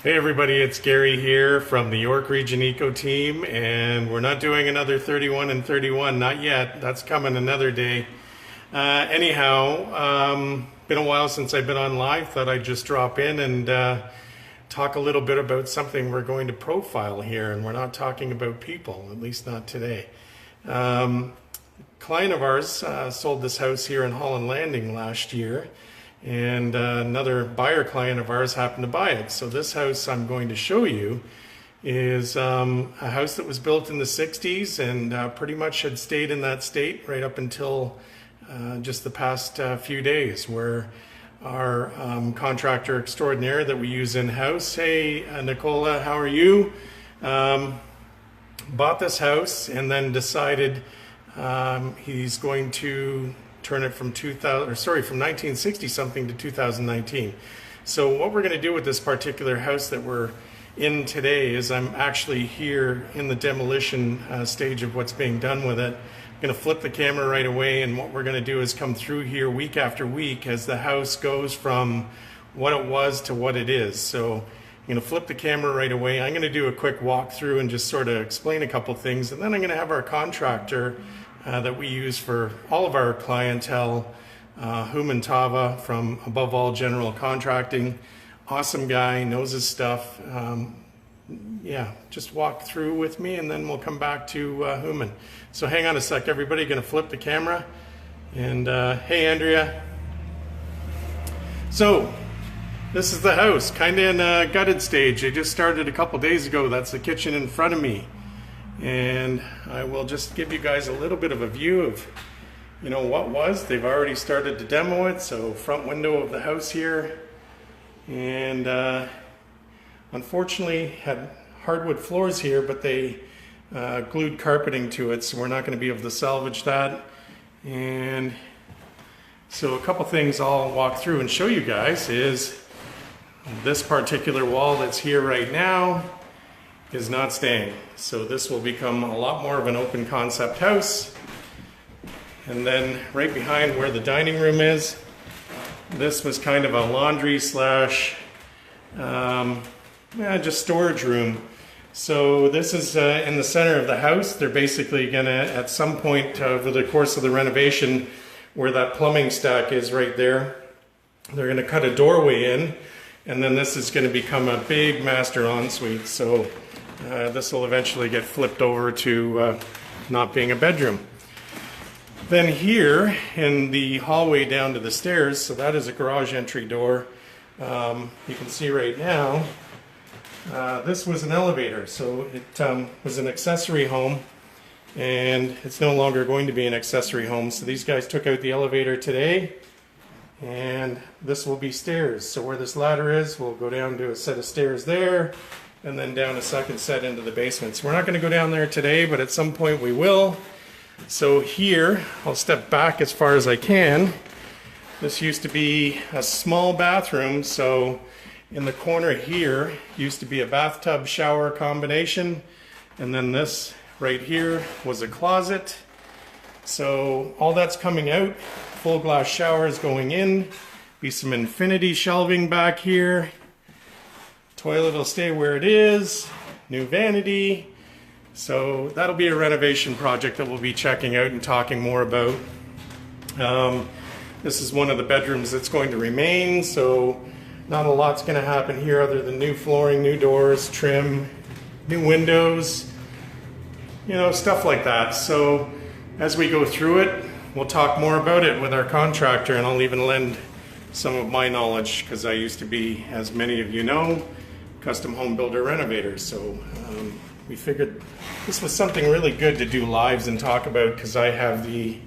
Hey everybody, it's Gary here from the York Region Eco Team, and we're not doing another 31 and 31, not yet. That's coming another day. Been a while since I've been on live. Thought I'd just drop in and talk a little bit about something we're going to profile here, and we're not talking about people, at least not today. Client of ours sold this house here in Holland Landing last year, and another buyer client of ours happened to buy it. So this house I'm going to show you is a house that was built in the 60s and pretty much had stayed in that state right up until just the past few days, where our contractor extraordinaire that we use in-house, hey Nicola, how are you? Bought this house and then decided he's going to turn it from 1960 something to 2019. So what we're going to do with this particular house that we're in today is I'm actually here in the demolition stage of what's being done with it. I'm going to flip the camera right away, and what we're going to do is come through here week after week as the house goes from what it was to what it is. So I'm going to flip the camera right away. I'm going to do a quick walkthrough and just sort of explain a couple things, and then I'm going to have our contractor that we use for all of our clientele, Tava from Above All General Contracting. Awesome guy, knows his stuff. Yeah, just walk through with me and then we'll come back to Human. So hang on a sec, everybody. Gonna flip the camera. And hey Andrea. So this is the house, kind of in a gutted stage. They just started a couple days ago. That's the kitchen in front of me. And I will just give you guys a little bit of a view of, you know, what was. They've already started to demo it. So front window of the house here, and unfortunately had hardwood floors here, but they glued carpeting to it, so we're not going to be able to salvage that. And so a couple things I'll walk through and show you guys is this particular wall that's here right now is not staying. So this will become a lot more of an open concept house. And then right behind where the dining room is, this was kind of a laundry slash just storage room. So this is in the center of the house. They're basically gonna, at some point over the course of the renovation, where that plumbing stack is right there, they're gonna cut a doorway in, and then this is gonna become a big master ensuite. So this will eventually get flipped over to not being a bedroom. Then here in the hallway down to the stairs, so that is a garage entry door. You can see right now, this was an elevator. So it was an accessory home, and it's no longer going to be an accessory home. So these guys took out the elevator today, and this will be stairs. So where this ladder is, we'll go down to a set of stairs there, and then down a second set into the basement. So we're not going to go down there today, but at some point we will. So here, I'll step back as far as I can. This used to be a small bathroom, so in the corner here used to be a bathtub shower combination, and then this right here was a closet. So all that's coming out, full glass showers going in, be some infinity shelving back here. Toilet will stay where it is, new vanity. So that'll be a renovation project that we'll be checking out and talking more about. This is one of the bedrooms that's going to remain, so not a lot's going to happen here other than new flooring, new doors, trim, new windows, you know, stuff like that. So as we go through it, we'll talk more about it with our contractor, and I'll even lend some of my knowledge, because I used to be, as many of you know, custom home builder renovator. So we figured this was something really good to do lives and talk about, because I have the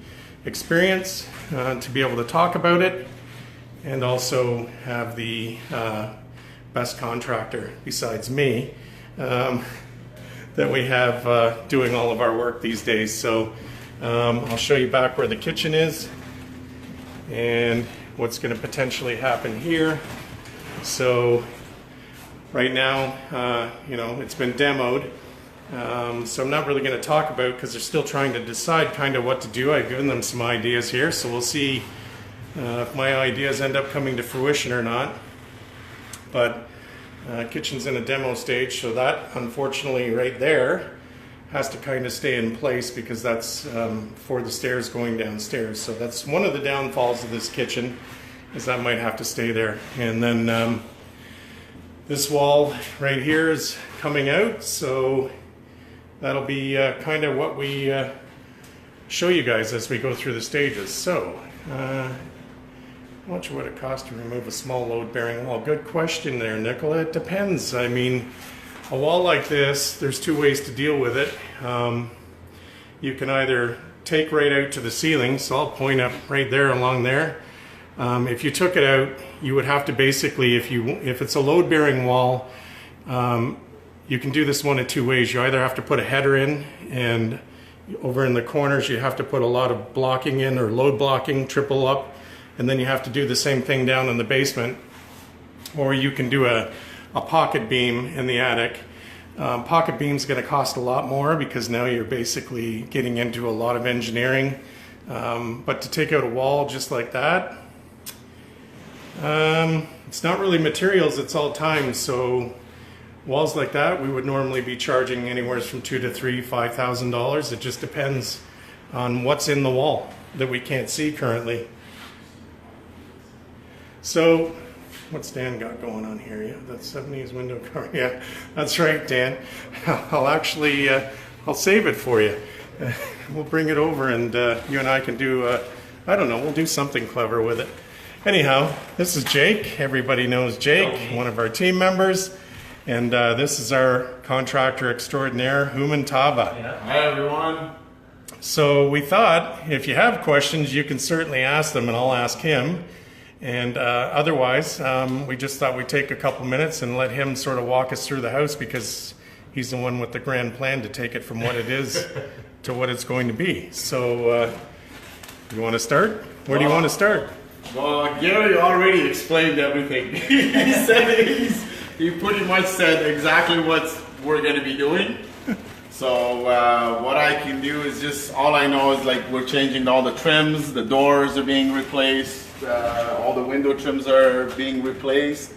experience to be able to talk about it, and also have the best contractor besides me that we have doing all of our work these days. So I'll show you back where the kitchen is and what's going to potentially happen here. So right now, you know, it's been demoed. So I'm not really going to talk about, because they're still trying to decide kind of what to do. I've given them some ideas here, so we'll see if my ideas end up coming to fruition or not. But Kitchen's in a demo stage, so that unfortunately right there has to kind of stay in place because that's for the stairs going downstairs. So that's one of the downfalls of this kitchen, is that might have to stay there. And then this wall right here is coming out, so that'll be kind of what we show you guys as we go through the stages. So how much would it cost to remove a small load-bearing wall? Good question there, Nicola. It depends. I mean, a wall like this, there's two ways to deal with it. You can either take right out to the ceiling, so I'll point up right there along there. If you took it out, you would have to basically, if it's a load-bearing wall, you can do this one of two ways. You either have to put a header in, and over in the corners you have to put a lot of blocking in, or load blocking, triple up, and then you have to do the same thing down in the basement. Or you can do a pocket beam in the attic. Pocket beam's going to cost a lot more because now you're basically getting into a lot of engineering. But to take out a wall just like that, it's not really materials, it's all time. So walls like that, we would normally be charging anywhere from $2,000 to $3,000, $5,000. It just depends on what's in the wall that we can't see currently. So what's Dan got going on here? Yeah, that's 70s window cover. Yeah, that's right, Dan. I'll actually, I'll save it for you. We'll bring it over, and you and I can do, I don't know, we'll do something clever with it. Anyhow, this is Jake. Everybody knows Jake, one of our team members. And this is our contractor extraordinaire, Human Tava. Yeah. Hi, everyone. So we thought, if you have questions, you can certainly ask them, and I'll ask him. And otherwise, we just thought we'd take a couple minutes and let him sort of walk us through the house, because he's the one with the grand plan to take it from what it is to what it's going to be. So you want to start? Where do you want to start? Well, Gary already explained everything. He pretty much said exactly what we're going to be doing. So what I can do is just, all I know is like we're changing all the trims, the doors are being replaced, all the window trims are being replaced,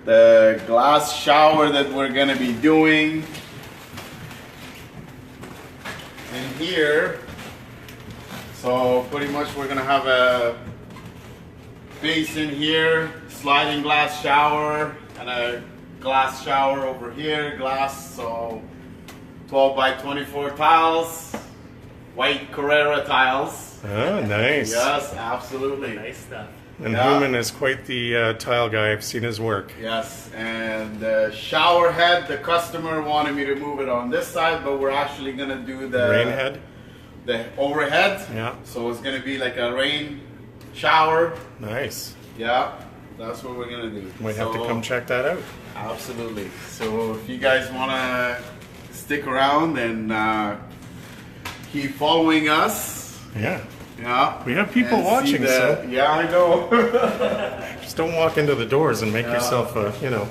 the glass shower that we're going to be doing. And here, so pretty much we're going to have a basin here, sliding glass shower, and a glass shower over here, glass, so 12 by 24 tiles, white Carrera tiles. Oh, nice. Yes, absolutely. Nice stuff. And Human is quite the tile guy. I've seen his work. Yes, and the shower head, the customer wanted me to move it on this side, but we're actually going to do the rain head, the overhead. Yeah. So it's going to be like a rain shower. Nice. Yeah, that's what we're going to do. Might have to come check that out. Absolutely. So if you guys want to stick around and keep following us. Yeah. Yeah. We have people watching, so. Yeah, I know. Just don't walk into the doors and make yourself, you know.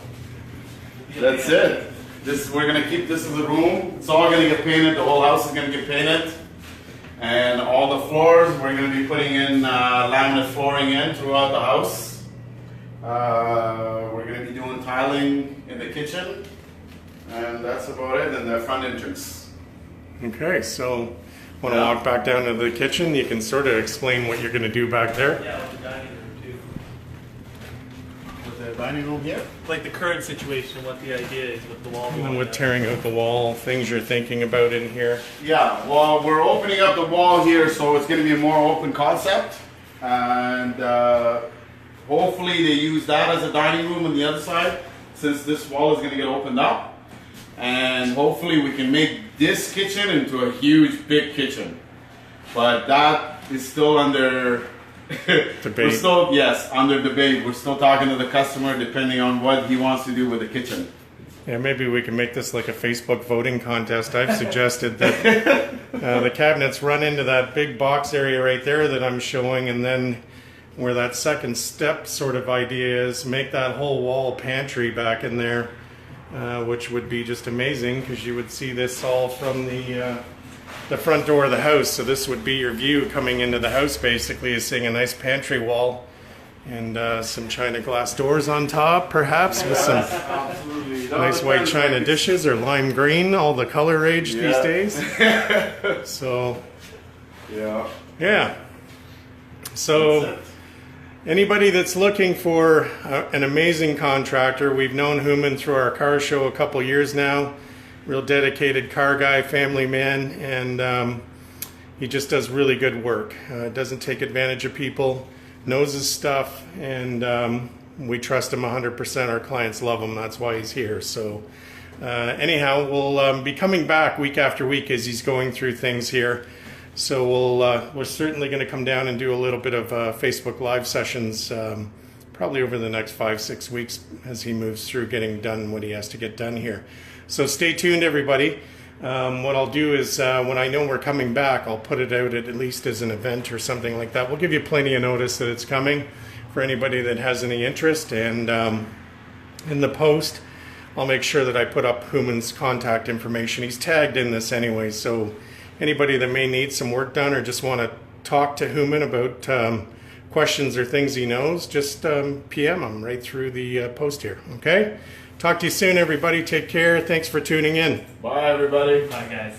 That's it. We're going to keep this as a room. It's all going to get painted. The whole house is going to get painted. And all the floors, we're going to be putting in laminate flooring in throughout the house. We're going to be doing tiling in the kitchen. And that's about it, and the front entrance. Okay, so want to walk back down to the kitchen? You can sort of explain what you're going to do back there. Yeah, with the dining room too. With the dining room here? Like the current situation, what the idea is with the wall. And with tearing out the wall, things you're thinking about in here. Yeah, well, we're opening up the wall here, so it's going to be a more open concept. And hopefully they use that as a dining room on the other side, since this wall is going to get opened up. And hopefully we can make this kitchen into a huge, big kitchen. But that is still under debate. We're still, yes, under debate. We're still talking to the customer depending on what he wants to do with the kitchen. Yeah, maybe we can make this like a Facebook voting contest. I've suggested that the cabinets run into that big box area right there that I'm showing, and then where that second step sort of idea is, make that whole wall pantry back in there. Which would be just amazing, because you would see this all from the front door of the house. So this would be your view coming into the house, basically, is seeing a nice pantry wall And some china glass doors on top, perhaps, with some Absolutely. nice white china dishes, or lime green, all the color rage these Yeah. days. So, Yeah. yeah. So, anybody that's looking for an amazing contractor, we've known Human through our car show a couple years now. Real dedicated car guy, family man, and he just does really good work. Doesn't take advantage of people, knows his stuff, and we trust him 100%. Our clients love him. That's why he's here. So anyhow, we'll be coming back week after week as he's going through things here. So we're certainly going to come down and do a little bit of Facebook Live sessions probably over the next 5-6 weeks as he moves through getting done what he has to get done here. So stay tuned, everybody. What I'll do is when I know we're coming back, I'll put it out at least as an event or something like that. We'll give you plenty of notice that it's coming for anybody that has any interest. And in the post, I'll make sure that I put up Human's contact information. He's tagged in this anyway, so anybody that may need some work done or just want to talk to Human about questions or things he knows, just PM him right through the post here, okay? Talk to you soon, everybody. Take care. Thanks for tuning in. Bye, everybody. Bye, guys.